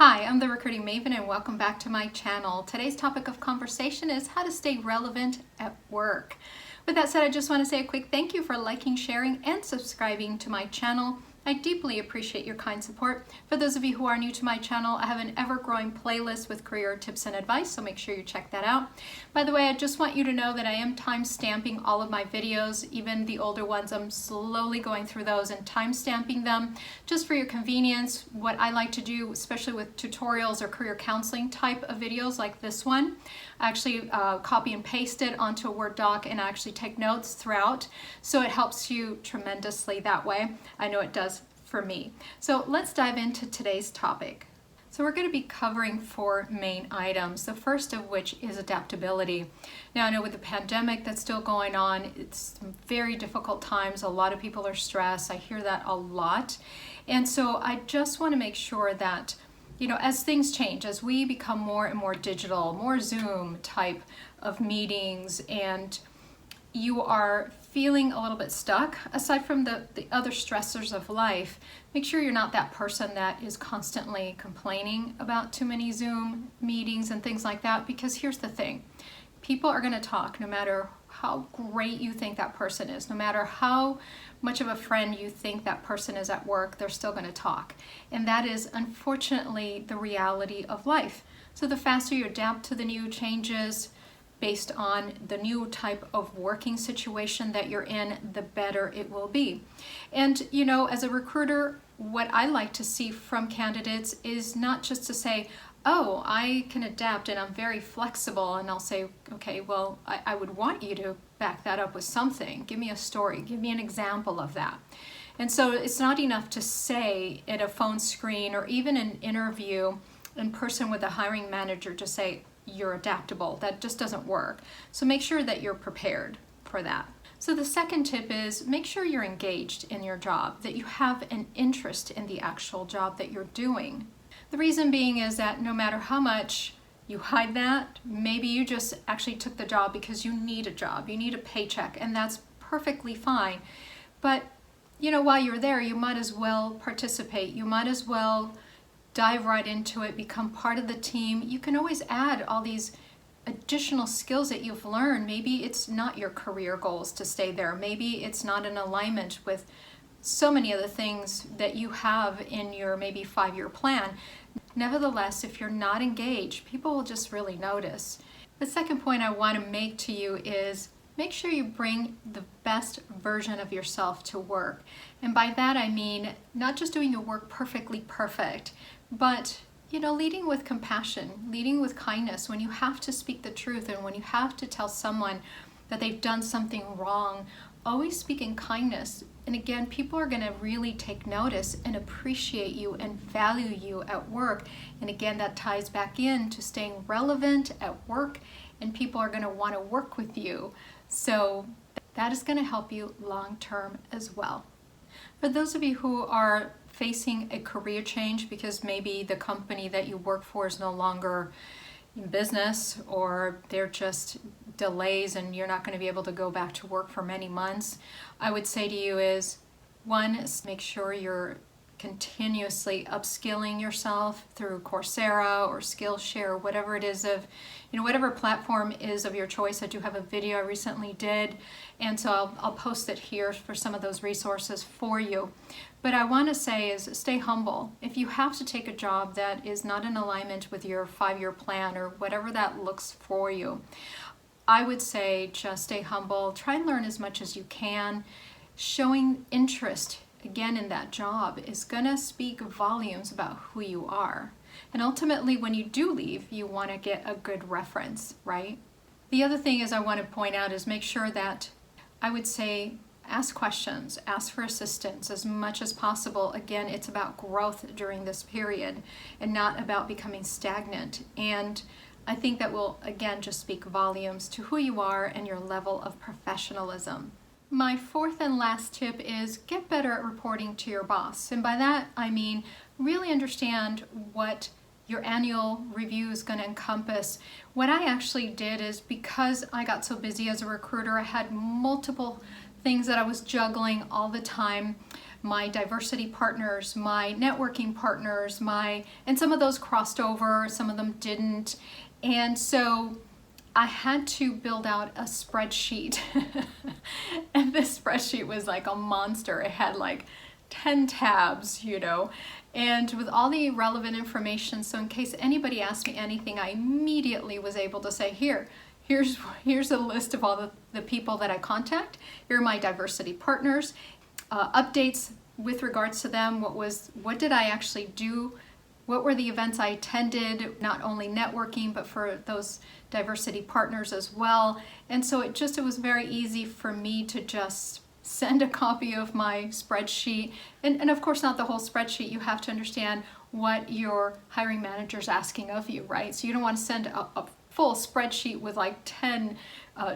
Hi, I'm the Recruiting Maven and welcome back to my channel. Today's topic of conversation is how to stay relevant at work. With that said, I just want to say a quick thank you for liking, sharing, and subscribing to my channel. I deeply appreciate your kind support. For those of you who are new to my channel, I have an ever-growing playlist with career tips and advice, so make sure you check that out. By the way, I just want you to know that I am time-stamping all of my videos, even the older ones. I'm slowly going through those and time-stamping them just for your convenience. What I like to do, especially with tutorials or career counseling type of videos like this one, I actually copy and paste it onto a Word doc and I actually take notes throughout, so it helps you tremendously that way. I know it does for me. So let's dive into today's topic. So we're going to be covering 4 main items, the first of which is adaptability. Now I know with the pandemic that's still going on, it's very difficult times. A lot of people are stressed. I hear that a lot. And so I just want to make sure that, you know, as things change, as we become more and more digital, more Zoom type of meetings, and you are feeling a little bit stuck, aside from the other stressors of life, make sure you're not that person that is constantly complaining about too many Zoom meetings and things like that, because here's the thing. People are going to talk no matter how great you think that person is, no matter how much of a friend you think that person is at work, they're still going to talk. And that is unfortunately the reality of life. So the faster you adapt to the new changes, based on the new type of working situation that you're in, the better it will be. And you know, as a recruiter, what I like to see from candidates is not just to say, oh, I can adapt and I'm very flexible, and I'll say, okay, well, I would want you to back that up with something. Give me a story, give me an example of that. And so it's not enough to say at a phone screen or even an interview in person with a hiring manager to say, you're adaptable. That just doesn't work. So make sure that you're prepared for that. So the second tip is make sure you're engaged in your job, that you have an interest in the actual job that you're doing. The reason being is that no matter how much you hide that, maybe you just actually took the job because you need a job, you need a paycheck, and that's perfectly fine. But you know, while you're there, you might as well participate. You might as well dive right into it, become part of the team. You can always add all these additional skills that you've learned. Maybe it's not your career goals to stay there. Maybe it's not in alignment with so many of the things that you have in your maybe 5-year plan. Nevertheless, if you're not engaged, people will just really notice. The second point I want to make to you is make sure you bring the best version of yourself to work. And by that I mean not just doing your work perfectly perfect, but you know, leading with compassion, leading with kindness. When you have to speak the truth and when you have to tell someone that they've done something wrong, always speak in kindness. And again, people are going to really take notice and appreciate you and value you at work. And again, that ties back in to staying relevant at work, and people are going to want to work with you. So that is going to help you long term as well. For those of you who are facing a career change because maybe the company that you work for is no longer in business, or they're just delays and you're not going to be able to go back to work for many months, I would say to you is, one, make sure you're continuously upskilling yourself through Coursera or Skillshare, whatever it is of, you know, whatever platform is of your choice. I do have a video I recently did, and so I'll post it here for some of those resources for you. But I want to say is stay humble. If you have to take a job that is not in alignment with your 5-year plan or whatever that looks for you, I would say just stay humble. Try and learn as much as you can. Showing interest again in that job is going to speak volumes about who you are. And ultimately, when you do leave, you want to get a good reference, right? The other thing is I want to point out is make sure that, I would say, ask questions, ask for assistance as much as possible. Again, it's about growth during this period and not about becoming stagnant. And I think that will, again, just speak volumes to who you are and your level of professionalism. My fourth and last tip is get better at reporting to your boss. And by that, I mean really understand what your annual review is going to encompass. What I actually did is, because I got so busy as a recruiter, I had multiple things that I was juggling all the time. my diversity partners, my networking partners, and some of those crossed over, some of them didn't. And so I had to build out a spreadsheet. And this spreadsheet was like a monster. It had like 10 tabs, and with all the relevant information. So in case anybody asked me anything, I immediately was able to say, here's a list of all the people that I contact. Here are my diversity partners, updates with regards to them. What did I actually do? What were the events I attended, not only networking, but for those diversity partners as well. And so it was very easy for me to just send a copy of my spreadsheet. And of course, not the whole spreadsheet. You have to understand what your hiring manager is asking of you, right? So you don't want to send a full spreadsheet with like 10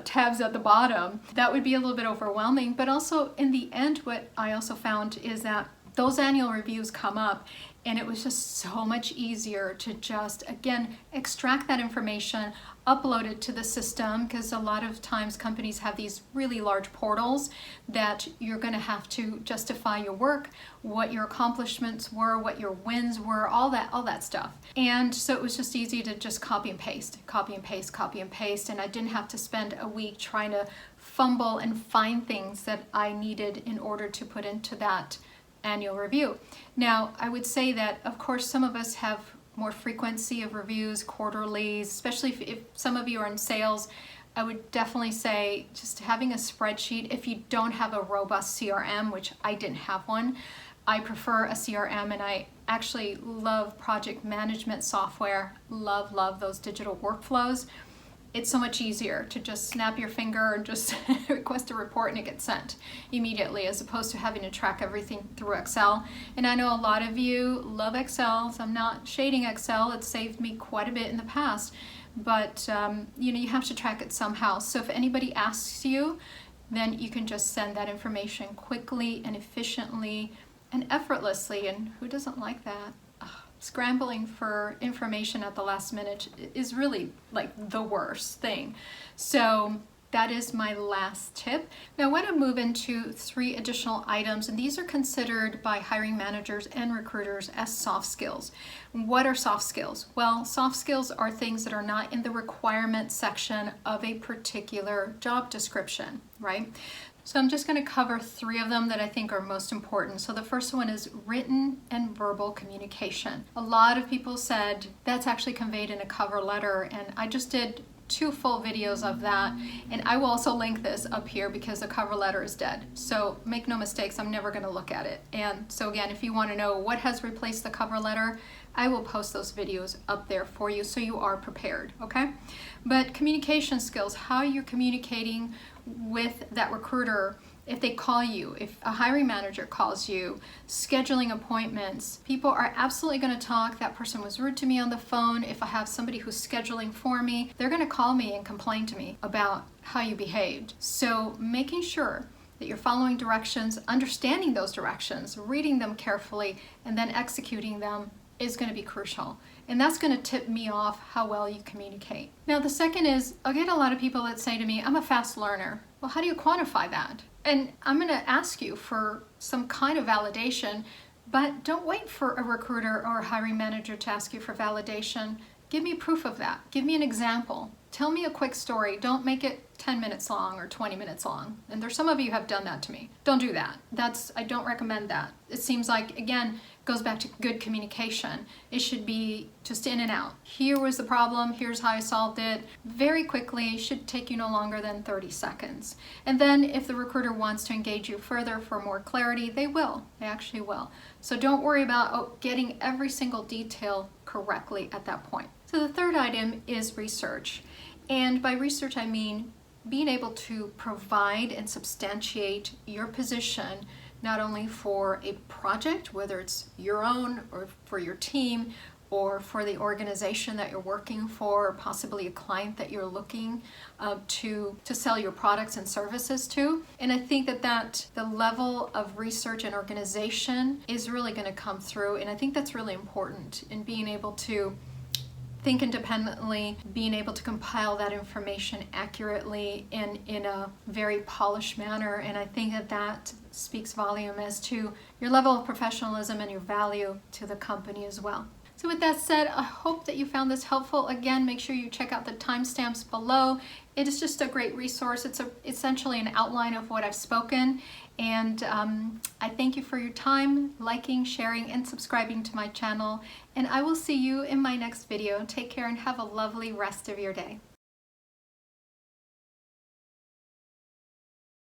tabs at the bottom. That would be a little bit overwhelming. But also in the end, what I also found is that those annual reviews come up, and it was just so much easier to just, again, extract that information, upload it to the system, because a lot of times companies have these really large portals that you're going to have to justify your work, what your accomplishments were, what your wins were, all that stuff. And so it was just easy to just copy and paste, and I didn't have to spend a week trying to fumble and find things that I needed in order to put into that annual review. Now, I would say that, of course, some of us have more frequency of reviews, quarterlies, especially if some of you are in sales. I would definitely say just having a spreadsheet. If you don't have a robust CRM, which I didn't have one, I prefer a CRM, and I actually love project management software, love those digital workflows. It's so much easier to just snap your finger and just request a report and it gets sent immediately, as opposed to having to track everything through Excel. And I know a lot of you love Excel, so I'm not shading Excel. It's saved me quite a bit in the past, but you have to track it somehow. So if anybody asks you, then you can just send that information quickly and efficiently and effortlessly. And who doesn't like that? Scrambling for information at the last minute is really like the worst thing. So that is my last tip. Now I want to move into 3 additional items, and these are considered by hiring managers and recruiters as soft skills. What are soft skills? Well, soft skills are things that are not in the requirement section of a particular job description, right? So I'm just going to cover 3 of them that I think are most important. So the first one is written and verbal communication. A lot of people said that's actually conveyed in a cover letter, and I just did 2 full videos of that, and I will also link this up here because the cover letter is dead. So make no mistakes, I'm never going to look at it. And so again, if you want to know what has replaced the cover letter, I will post those videos up there for you so you are prepared, okay? But communication skills, how you're communicating with that recruiter, if they call you, if a hiring manager calls you, scheduling appointments. People are absolutely going to talk. That person was rude to me on the phone. If I have somebody who's scheduling for me, they're going to call me and complain to me about how you behaved. So making sure that you're following directions, understanding those directions, reading them carefully, and then executing them is going to be crucial. And that's going to tip me off how well you communicate. Now, the second is, I'll get a lot of people that say to me, I'm a fast learner. Well, how do you quantify that? And I'm going to ask you for some kind of validation, but don't wait for a recruiter or a hiring manager to ask you for validation. Give me proof of that. Give me an example. Tell me a quick story. Don't make it 10 minutes long or 20 minutes long. And there's some of you have done that to me. Don't do that. I don't recommend that. It seems like, again, goes back to good communication. It should be just in and out. Here was the problem, here's how I solved it. Very quickly, it should take you no longer than 30 seconds. And then if the recruiter wants to engage you further for more clarity, they will. They actually will. So don't worry about getting every single detail correctly at that point. So the third item is research. And by research, I mean being able to provide and substantiate your position, not only for a project, whether it's your own or for your team or for the organization that you're working for, or possibly a client that you're looking to sell your products and services to. And I think that the level of research and organization is really going to come through, and I think that's really important in being able to think independently, being able to compile that information accurately and in a very polished manner. And I think that that speaks volume as to your level of professionalism and your value to the company as well. So with that said, I hope that you found this helpful. Again, make sure you check out the timestamps below. It is just a great resource. It's essentially an outline of what I've spoken. And I thank you for your time, liking, sharing, and subscribing to my channel. And I will see you in my next video. Take care and have a lovely rest of your day.